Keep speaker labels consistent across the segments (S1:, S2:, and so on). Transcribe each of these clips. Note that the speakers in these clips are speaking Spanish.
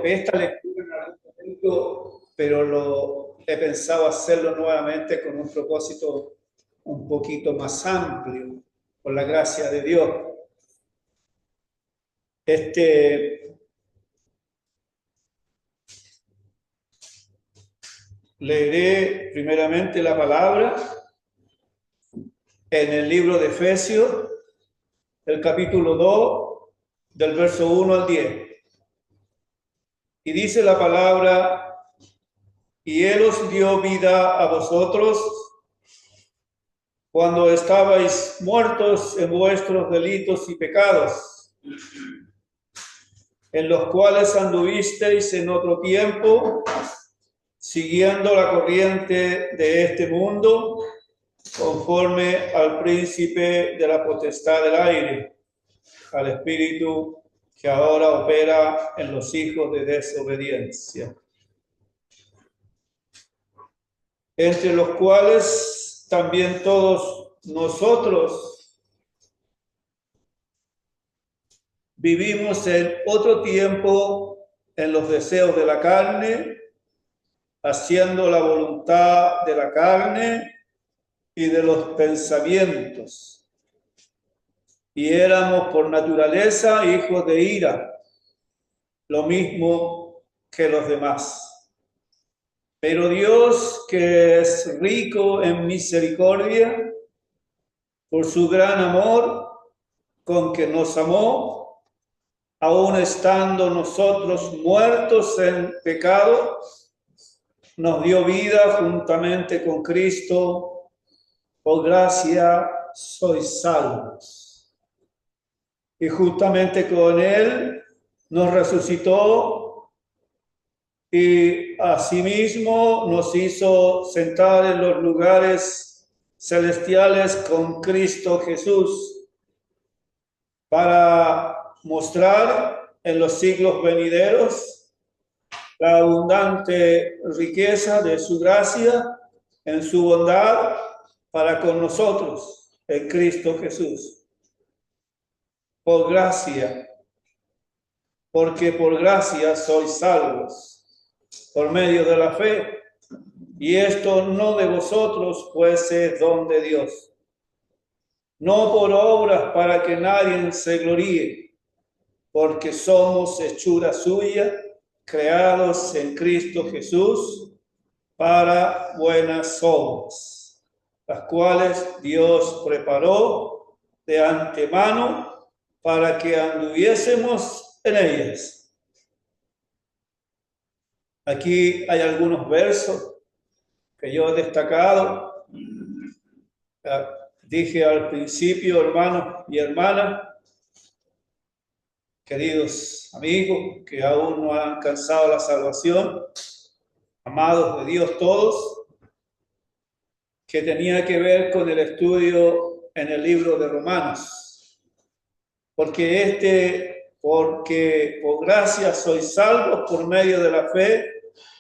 S1: esta lectura en algún momento, pero he pensado hacerlo nuevamente con un propósito un poquito más amplio, por la gracia de Dios. Leeré primeramente la palabra en el libro de Efesios, el capítulo 2, del verso 1 al 10. Y dice la palabra: y Él os dio vida a vosotros cuando estabais muertos en vuestros delitos y pecados, en los cuales anduvisteis en otro tiempo, siguiendo la corriente de este mundo, conforme al príncipe de la potestad del aire, al espíritu que ahora opera en los hijos de desobediencia, entre los cuales también todos nosotros vivimos en otro tiempo en los deseos de la carne, haciendo la voluntad de la carne y de los pensamientos. Y éramos por naturaleza hijos de ira, lo mismo que los demás. Pero Dios, que es rico en misericordia, por su gran amor con que nos amó, aun estando nosotros muertos en pecado, nos dio vida juntamente con Cristo. Por gracia sois salvos. Y justamente con Él nos resucitó y asimismo nos hizo sentar en los lugares celestiales con Cristo Jesús, para mostrar en los siglos venideros la abundante riqueza de su gracia en su bondad para con nosotros en Cristo Jesús. Por gracia, porque por gracia sois salvos, por medio de la fe, y esto no de vosotros, pues es don de Dios. No por obras para que nadie se gloríe, porque somos hechura suya, creados en Cristo Jesús para buenas obras, las cuales Dios preparó de antemano para que anduviésemos en ellas. Aquí hay algunos versos que yo he destacado. Dije al principio, hermanos y hermanas, queridos amigos que aún no han alcanzado la salvación, amados de Dios todos, que tenía que ver con el estudio en el libro de Romanos. Porque por gracia sois salvos por medio de la fe,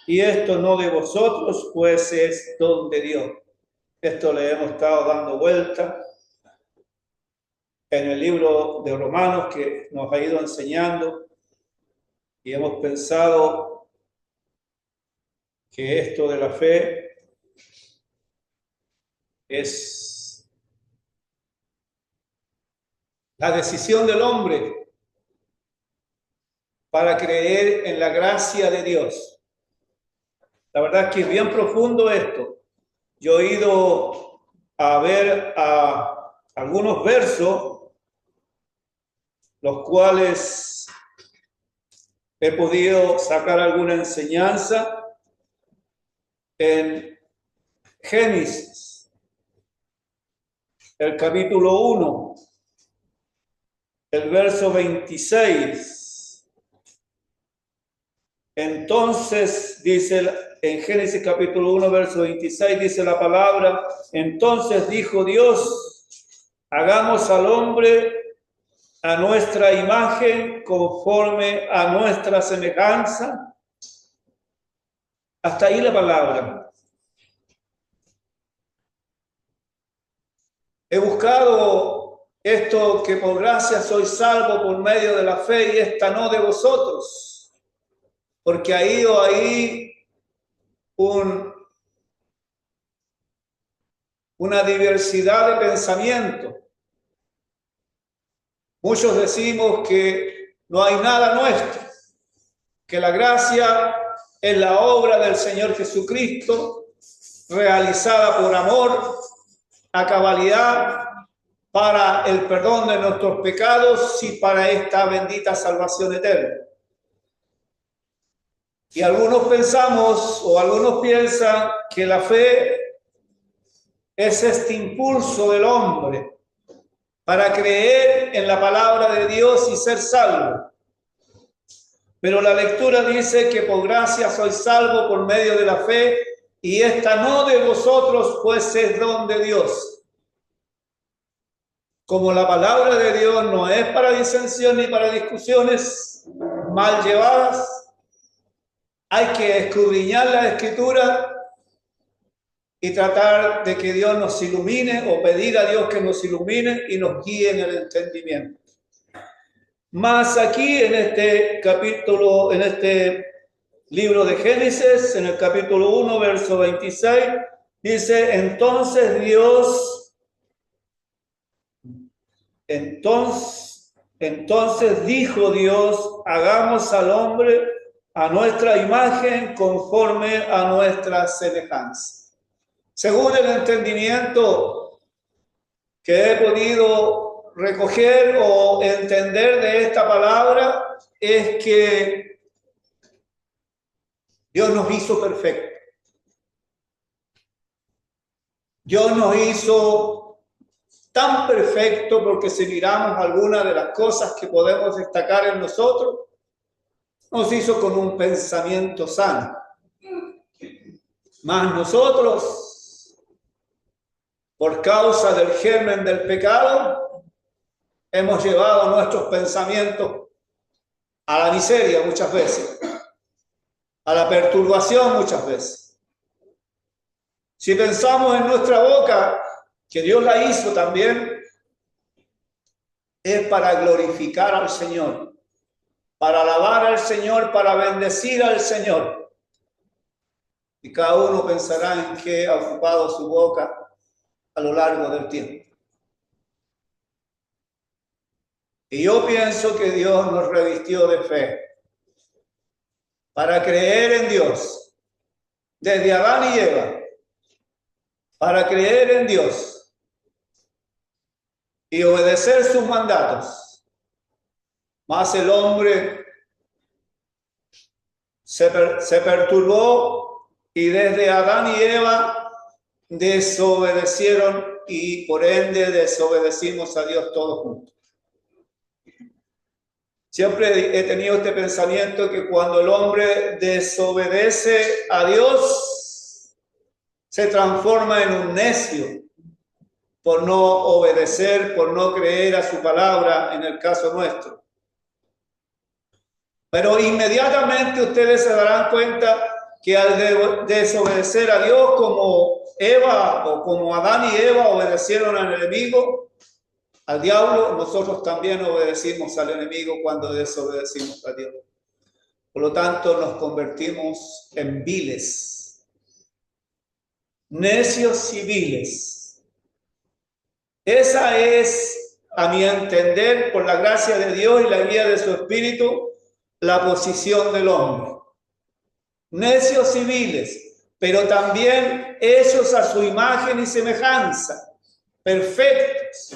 S1: y esto no de vosotros, pues es don de Dios. Esto le hemos estado dando vuelta en el libro de Romanos, que nos ha ido enseñando, y hemos pensado que esto de la fe es la decisión del hombre para creer en la gracia de Dios. La verdad es que es bien profundo esto. Yo he ido a ver a algunos versos, los cuales he podido sacar alguna enseñanza en Génesis, el capítulo 1, el verso 26. Entonces, dice en Génesis capítulo 1, verso 26, dice la palabra: entonces dijo Dios, hagamos al hombre a nuestra imagen, conforme a nuestra semejanza. Hasta ahí la palabra. He buscado esto, que por gracia soy salvo por medio de la fe, y esta no de vosotros, porque ha ido ahí una diversidad de pensamiento. Muchos decimos que no hay nada nuestro, que la gracia es la obra del Señor Jesucristo, realizada por amor, a cabalidad, para el perdón de nuestros pecados y para esta bendita salvación eterna. Y algunos pensamos o algunos piensan que la fe es este impulso del hombre para creer en la palabra de Dios y ser salvo. Pero la lectura dice que por gracia sois salvo por medio de la fe, y esta no de vosotros, pues es don de Dios. Como la palabra de Dios no es para disensión ni para discusiones mal llevadas, hay que escudriñar la Escritura y tratar de que Dios nos ilumine, o pedir a Dios que nos ilumine y nos guíe en el entendimiento. Más aquí en este capítulo, en este libro de Génesis, en el capítulo 1, verso 26, dice: entonces dijo Dios, hagamos al hombre a nuestra imagen, conforme a nuestra semejanza. Según el entendimiento que he podido recoger o entender de esta palabra, es que Dios nos hizo perfectos. Dios nos hizo tan perfecto, porque si miramos algunas de las cosas que podemos destacar en nosotros, nos hizo con un pensamiento sano. Mas nosotros, por causa del germen del pecado, hemos llevado nuestros pensamientos a la miseria muchas veces, a la perturbación muchas veces. Si pensamos en nuestra boca, que Dios la hizo también, es para glorificar al Señor, para alabar al Señor, para bendecir al Señor. Y cada uno pensará en qué ha ocupado su boca a lo largo del tiempo. Y yo pienso que Dios nos revistió de fe para creer en Dios, desde Adán y Eva, para creer en Dios y obedecer sus mandatos. Mas el hombre se perturbó, y desde Adán y Eva desobedecieron, y por ende desobedecimos a Dios todos juntos. Siempre he tenido este pensamiento que cuando el hombre desobedece a Dios, se transforma en un necio por no obedecer, por no creer a su palabra, en el caso nuestro. Pero inmediatamente ustedes se darán cuenta que al desobedecer a Dios, como Eva o como Adán y Eva obedecieron al enemigo, al diablo, nosotros también obedecimos al enemigo cuando desobedecimos a Dios. Por lo tanto, nos convertimos en viles, necios y viles. Esa es, a mi entender, por la gracia de Dios y la guía de su Espíritu, la posición del hombre. Necios y viles, pero también hechos a su imagen y semejanza, perfectos,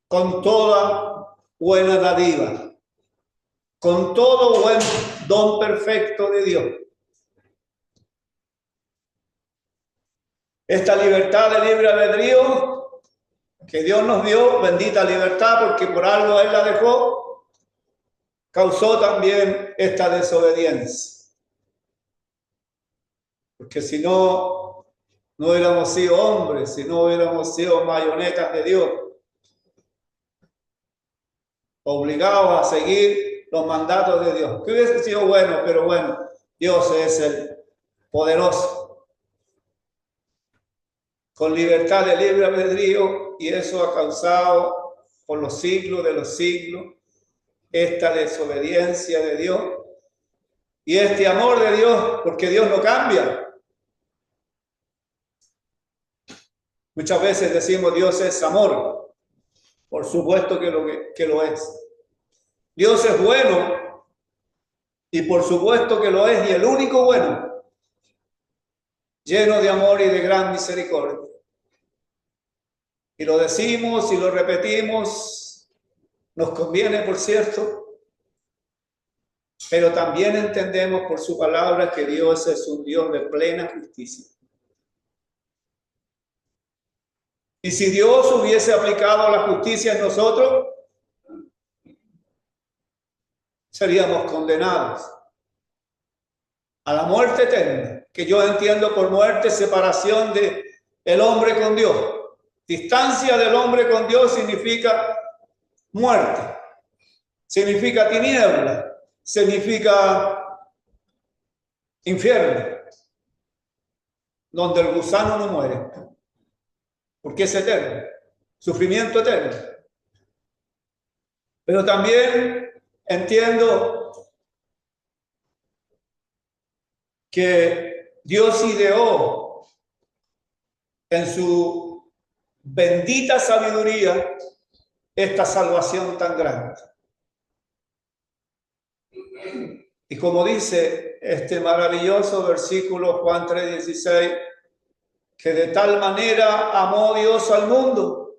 S1: con toda buena dádiva, con todo buen don perfecto de Dios. Esta libertad de libre albedrío que Dios nos dio, bendita libertad, porque por algo Él la dejó, causó también esta desobediencia. Porque si no, no hubiéramos sido hombres, si no hubiéramos sido marionetas de Dios, obligados a seguir los mandatos de Dios. Que hubiese sido bueno, pero bueno, Dios es el poderoso, con libertad de libre albedrío, y eso ha causado por los siglos de los siglos esta desobediencia de Dios y este amor de Dios, porque Dios no cambia. Muchas veces decimos Dios es amor. Por supuesto que lo es. Dios es bueno y por supuesto que lo es, y el único bueno, lleno de amor y de gran misericordia. Y lo decimos y lo repetimos, nos conviene, por cierto, pero también entendemos por su palabra que Dios es un Dios de plena justicia. Y si Dios hubiese aplicado la justicia en nosotros, seríamos condenados a la muerte eterna, que yo entiendo por muerte separación de el hombre con Dios. Distancia del hombre con Dios significa muerte, significa tiniebla, significa infierno, donde el gusano no muere, porque es eterno, sufrimiento eterno. Pero también entiendo que Dios ideó en su bendita sabiduría esta salvación tan grande. Y como dice este maravilloso versículo Juan 3:16, que de tal manera amó Dios al mundo,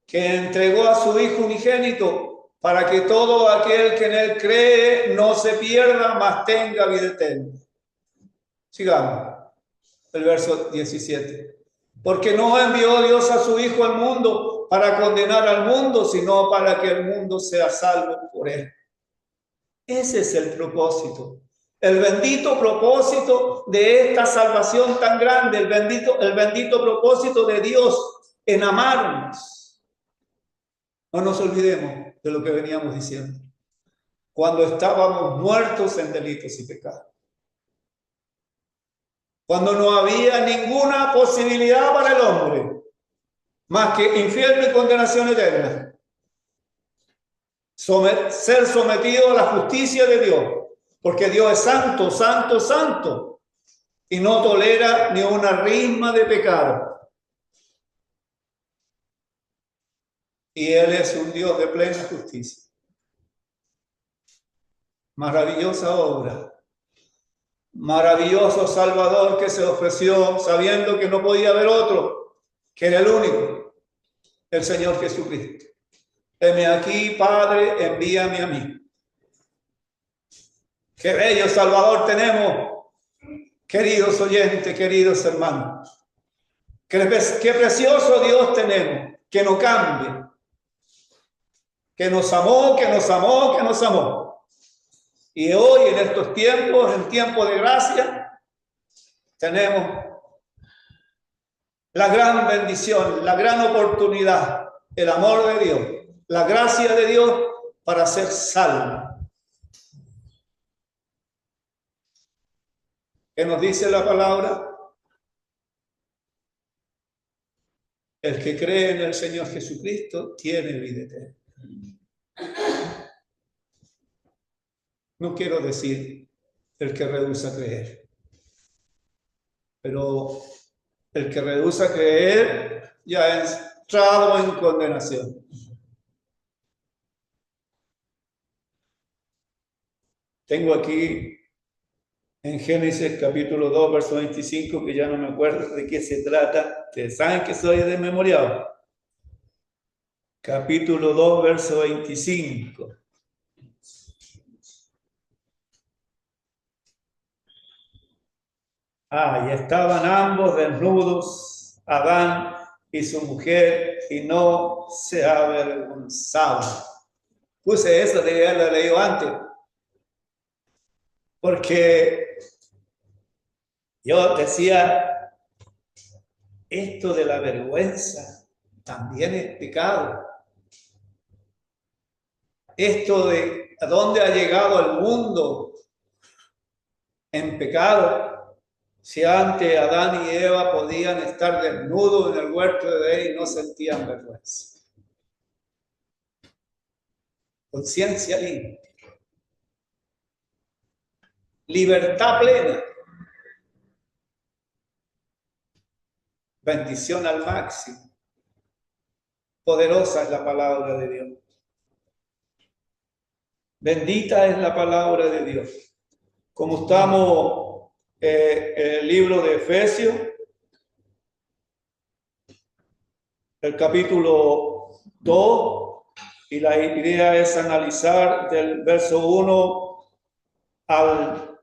S1: que entregó a su Hijo unigénito, para que todo aquel que en él cree no se pierda, mas tenga vida eterna. Sigamos, el verso 17. Porque no envió Dios a su Hijo al mundo para condenar al mundo, sino para que el mundo sea salvo por él. Ese es el propósito. El bendito propósito de esta salvación tan grande, el bendito propósito de Dios en amarnos. No nos olvidemos de lo que veníamos diciendo. Cuando estábamos muertos en delitos y pecados. Cuando no había ninguna posibilidad para el hombre, más que infierno y condenación eterna. Ser sometido a la justicia de Dios, porque Dios es santo, santo, santo, y no tolera ni una risma de pecado. Y Él es un Dios de plena justicia. Maravillosa obra. Maravilloso Salvador que se ofreció sabiendo que no podía haber otro, que era el único, el Señor Jesucristo. Heme aquí, Padre, envíame a mí. Qué bello Salvador tenemos, queridos oyentes, queridos hermanos. Qué precioso Dios tenemos, que no cambie, que nos amó, que nos amó, que nos amó. Y hoy, en estos tiempos, en tiempo de gracia, tenemos la gran bendición, la gran oportunidad, el amor de Dios, la gracia de Dios para ser salvo. ¿Qué nos dice la palabra? El que cree en el Señor Jesucristo tiene vida eterna. No quiero decir el que rehúsa creer, pero el que rehúsa creer ya ha entrado en condenación. Tengo aquí en Génesis capítulo 2, verso 25, que ya no me acuerdo de qué se trata. Ustedes saben que soy desmemoriado. Capítulo 2, verso 25. Y estaban ambos desnudos, Adán y su mujer, y no se avergonzaban. Puse eso, de haberlo leído antes, porque yo decía, esto de la vergüenza también es pecado. Esto de a dónde ha llegado el mundo en pecado. Si antes Adán y Eva podían estar desnudos en el huerto de Edén y no sentían vergüenza. conciencia limpia, libertad plena, bendición al máximo. Poderosa es la palabra de Dios. Bendita es la palabra de Dios. Como estamos en el libro de Efesios, el capítulo 2, y la idea es analizar del verso 1 al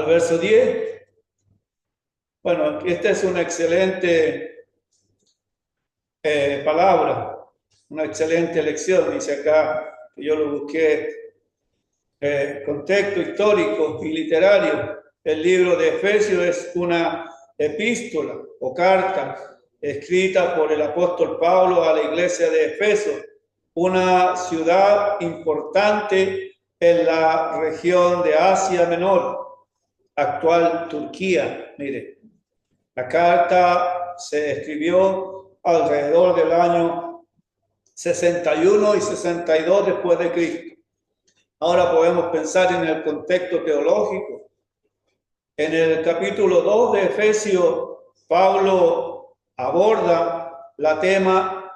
S1: verso 10. Bueno, esta es una excelente palabra, una excelente lección. Dice acá, que yo lo busqué, contexto histórico y literario. El libro de Efesios es una epístola o carta escrita por el apóstol Pablo a la iglesia de Efeso, una ciudad importante en la región de Asia Menor, actual Turquía. Mire, la carta se escribió alrededor del año 61 y 62 después de Cristo. Ahora podemos pensar en el contexto teológico. En el capítulo 2 de Efesios, Pablo aborda la tema,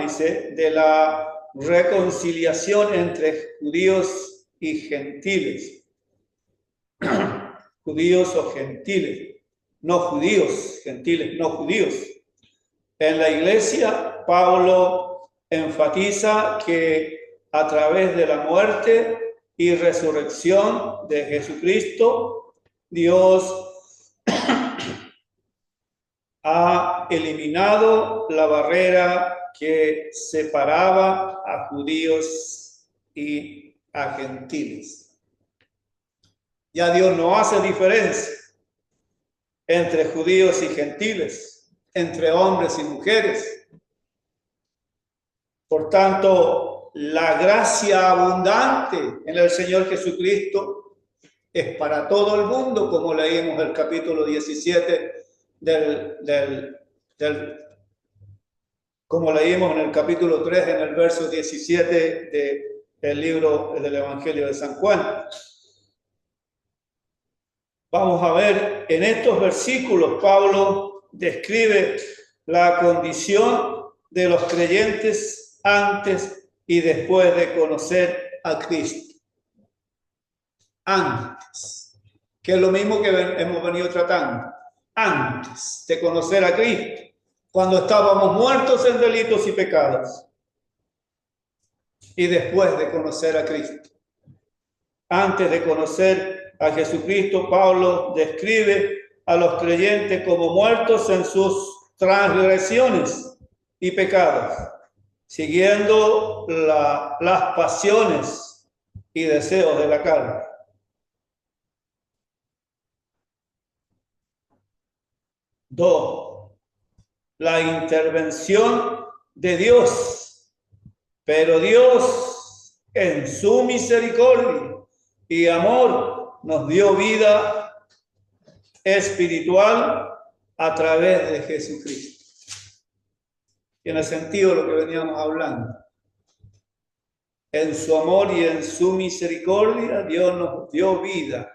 S1: dice, de la reconciliación entre judíos y gentiles. Judíos o gentiles, no judíos, gentiles, no judíos. En la iglesia, Pablo enfatiza que a través de la muerte y resurrección de Jesucristo, Dios ha eliminado la barrera que separaba a judíos y a gentiles. Ya Dios no hace diferencia entre judíos y gentiles, entre hombres y mujeres. Por tanto, la gracia abundante en el Señor Jesucristo es para todo el mundo, como leímos el capítulo 17 como leímos en el capítulo 3, en el verso 17 del libro del Evangelio de San Juan. Vamos a ver, en estos versículos Pablo describe la condición de los creyentes antes y después de conocer a Cristo. Antes, que es lo mismo que hemos venido tratando, antes de conocer a Cristo, cuando estábamos muertos en delitos y pecados, y después de conocer a Cristo. Antes de conocer a Jesucristo, Pablo describe a los creyentes como muertos en sus transgresiones y pecados, siguiendo las pasiones y deseos de la carne. Dos, la intervención de Dios. Pero Dios, en su misericordia y amor, nos dio vida espiritual a través de Jesucristo. Tiene sentido lo que veníamos hablando. En su amor y en su misericordia, Dios nos dio vida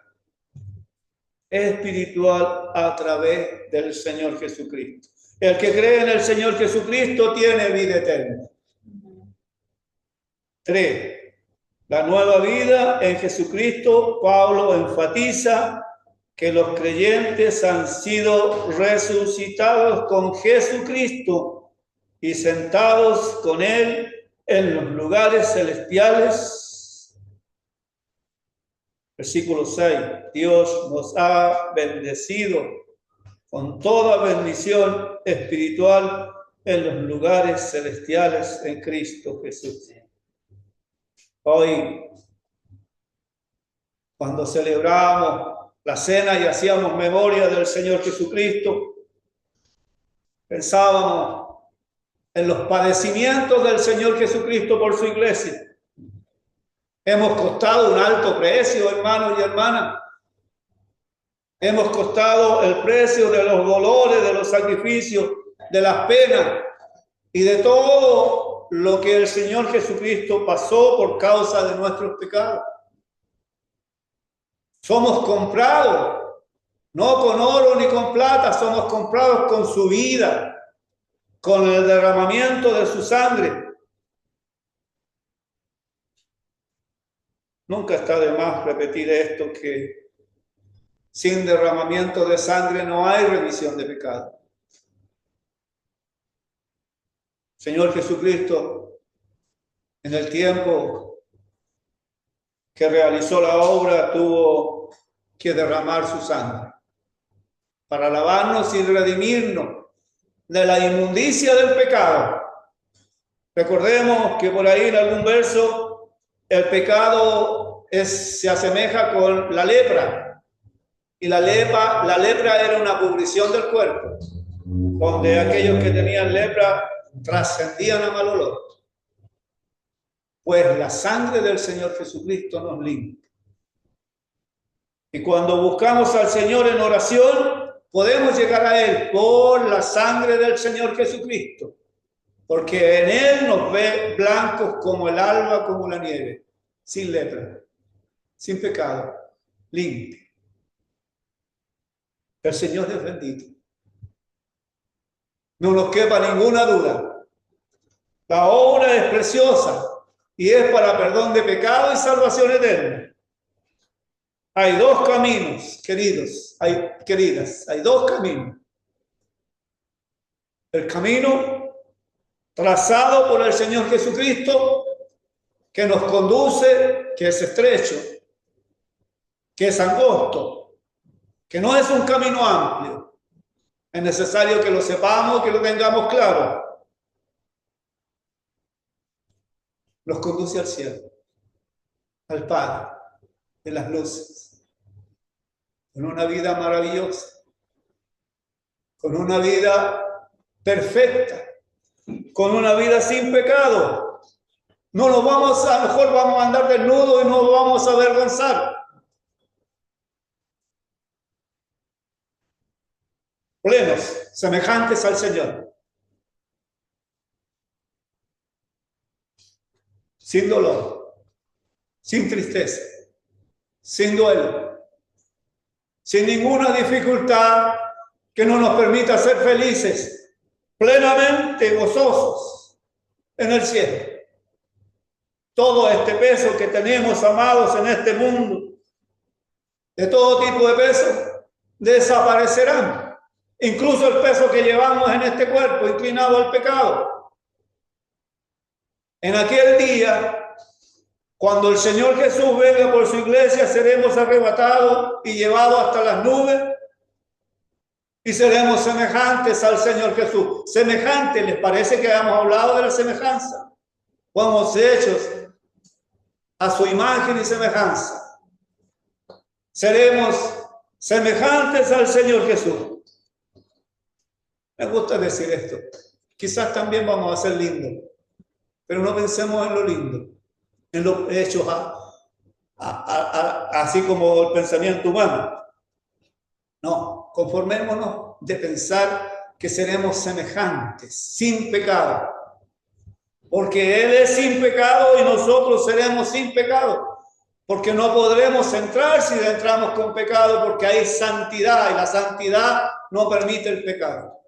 S1: espiritual a través del Señor Jesucristo. El que cree en el Señor Jesucristo tiene vida eterna. 3. La nueva vida en Jesucristo. Pablo enfatiza que los creyentes han sido resucitados con Jesucristo y sentados con Él en los lugares celestiales. Versículo 6. Dios nos ha bendecido con toda bendición espiritual en los lugares celestiales en Cristo Jesús. Hoy, cuando celebramos la cena y hacíamos memoria del Señor Jesucristo, pensábamos en los padecimientos del Señor Jesucristo por su iglesia. Hemos costado un alto precio, hermanos y hermanas. Hemos costado el precio de los dolores, de los sacrificios, de las penas y de todo lo que el Señor Jesucristo pasó por causa de nuestros pecados. Somos comprados, no con oro ni con plata, somos comprados con su vida, con el derramamiento de su sangre. Nunca está de más repetir esto, que sin derramamiento de sangre no hay remisión de pecado. Señor Jesucristo, en el tiempo que realizó la obra, tuvo que derramar su sangre para lavarnos y redimirnos de la inmundicia del pecado. Recordemos que por ahí en algún verso el pecado se asemeja con la lepra, y la lepra era una pudrición del cuerpo, donde aquellos que tenían lepra trascendían a mal olor. Pues la sangre del Señor Jesucristo nos limpia. Y cuando buscamos al Señor en oración, podemos llegar a Él por la sangre del Señor Jesucristo, porque en Él nos ve blancos como el alba, como la nieve, sin lepra, sin pecado, limpio. El Señor es bendito. No nos quepa ninguna duda. La obra es preciosa y es para perdón de pecado y salvación eterna. Hay dos caminos, queridos, queridas, hay dos caminos. El camino trazado por el Señor Jesucristo, que nos conduce, que es estrecho, que es angosto, que no es un camino amplio. Es necesario que lo sepamos, que lo tengamos claro. Nos conduce al cielo, al Padre de las luces, con una vida maravillosa, con una vida perfecta, con una vida sin pecado. No nos vamos, a lo mejor vamos a andar desnudos y no nos vamos a avergonzar. Plenos, semejantes al Señor. Sin dolor, sin tristeza, sin duelo, sin ninguna dificultad que no nos permita ser felices, plenamente gozosos en el cielo. Todo este peso que tenemos, amados, en este mundo, de todo tipo de peso, desaparecerán. Incluso el peso que llevamos en este cuerpo inclinado al pecado. En aquel día, cuando el Señor Jesús venga por su iglesia, seremos arrebatados y llevados hasta las nubes y seremos semejantes al Señor Jesús. Semejantes, ¿les parece que hayamos hablado de la semejanza? Fuimos hechos a su imagen y semejanza. Seremos semejantes al Señor Jesús. Me gusta decir esto. Quizás también vamos a ser lindos, pero no pensemos en lo lindo, en los hechos así como el pensamiento humano. No, conformémonos de pensar que seremos semejantes, sin pecado, porque Él es sin pecado y nosotros seremos sin pecado, porque no podremos entrar si entramos con pecado, porque hay santidad y la santidad no permite el pecado.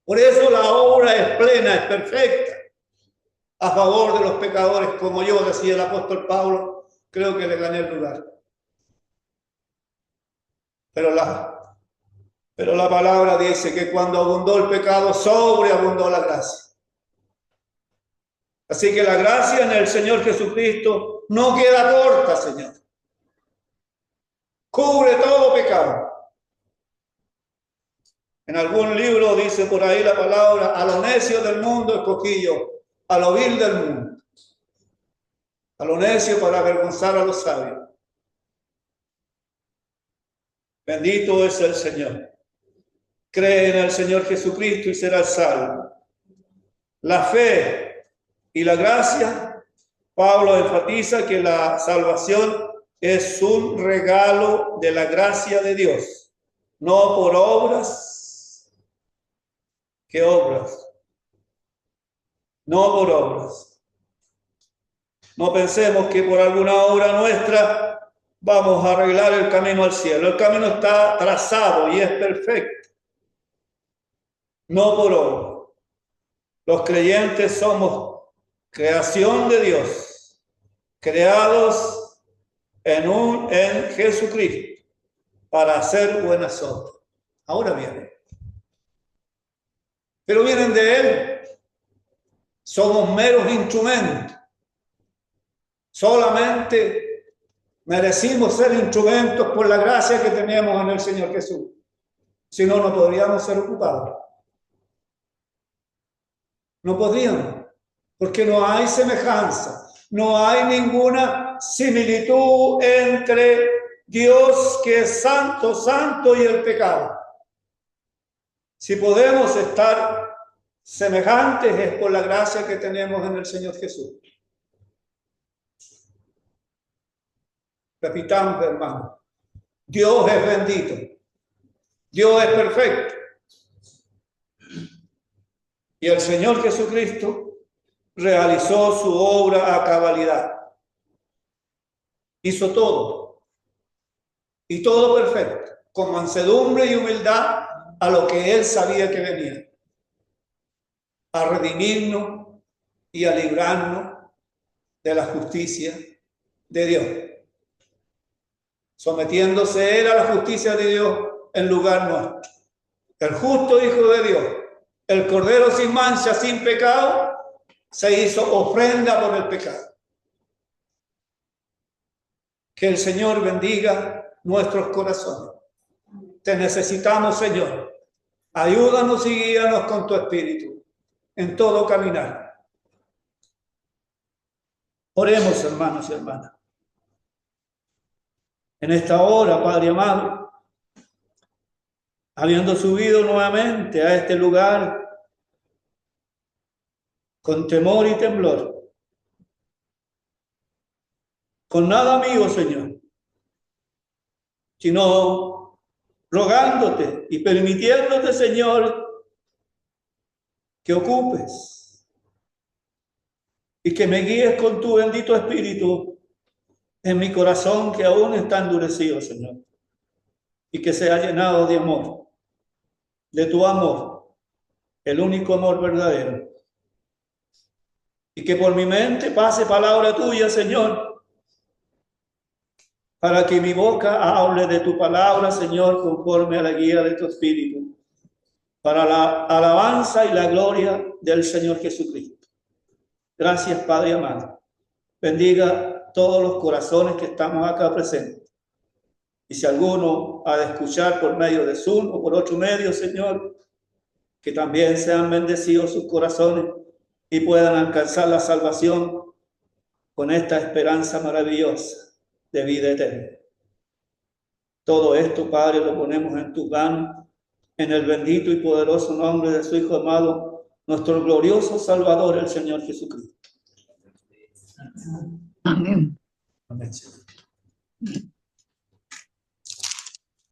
S1: Por eso la obra es plena, es perfecta, a favor de los pecadores, como yo, decía el apóstol Pablo. Creo que le gané el lugar. Pero la palabra dice que cuando abundó el pecado, sobreabundó la gracia. Así que la gracia en el Señor Jesucristo no queda corta, Señor. Cubre todo pecado. En algún libro dice por ahí la palabra: a lo necio del mundo escogí yo, a lo vil del mundo, a lo necio para avergonzar a los sabios. Bendito es el Señor. Cree en el Señor Jesucristo y serás salvo. La fe y la gracia, Pablo enfatiza que la salvación es un regalo de la gracia de Dios, no por obras. ¿Qué obras? no por obras. No pensemos que por alguna obra nuestra vamos a arreglar el camino al cielo. El camino está trazado y es perfecto, no por obra. Los creyentes somos creación de Dios, creados en Jesucristo para hacer buenas obras. Ahora vienen. Pero vienen de Él. Somos meros instrumentos. Solamente merecimos ser instrumentos por la gracia que tenemos en el Señor Jesús. Si no, no podríamos ser ocupados. No podríamos, porque no hay semejanza, no hay ninguna similitud entre Dios, que es santo, santo, y el pecado. Si podemos estar semejantes es por la gracia que tenemos en el Señor Jesús. Repitamos, hermano, Dios es bendito, Dios es perfecto. Y el Señor Jesucristo realizó su obra a cabalidad. Hizo todo. Y todo perfecto, con mansedumbre y humildad a lo que Él sabía que venía. A redimirnos y a librarnos de la justicia de Dios. Sometiéndose Él a la justicia de Dios en lugar nuestro. El justo Hijo de Dios, el Cordero sin mancha, sin pecado, se hizo ofrenda por el pecado. Que el Señor bendiga nuestros corazones. Te necesitamos, Señor. Ayúdanos y guíanos con tu Espíritu en todo caminar. Oremos, hermanos y hermanas. En esta hora, Padre amado, habiendo subido nuevamente a este lugar con temor y temblor, con nada mío, Señor, sino rogándote y permitiéndote, Señor, que ocupes y que me guíes con tu bendito Espíritu en mi corazón, que aún está endurecido, Señor, y que sea llenado de amor, de tu amor, el único amor verdadero. Y que por mi mente pase palabra tuya, Señor, para que mi boca hable de tu palabra, Señor, conforme a la guía de tu Espíritu, para la alabanza y la gloria del Señor Jesucristo. Gracias, Padre amado. Bendiga todos los corazones que estamos acá presentes. Y si alguno ha de escuchar por medio de Zoom o por otro medio, Señor, que también sean bendecidos sus corazones y puedan alcanzar la salvación con esta esperanza maravillosa de vida eterna. Todo esto, Padre, lo ponemos en tus manos, en el bendito y poderoso nombre de su Hijo amado, nuestro glorioso Salvador, el Señor Jesucristo. Amén. Amén, Señor.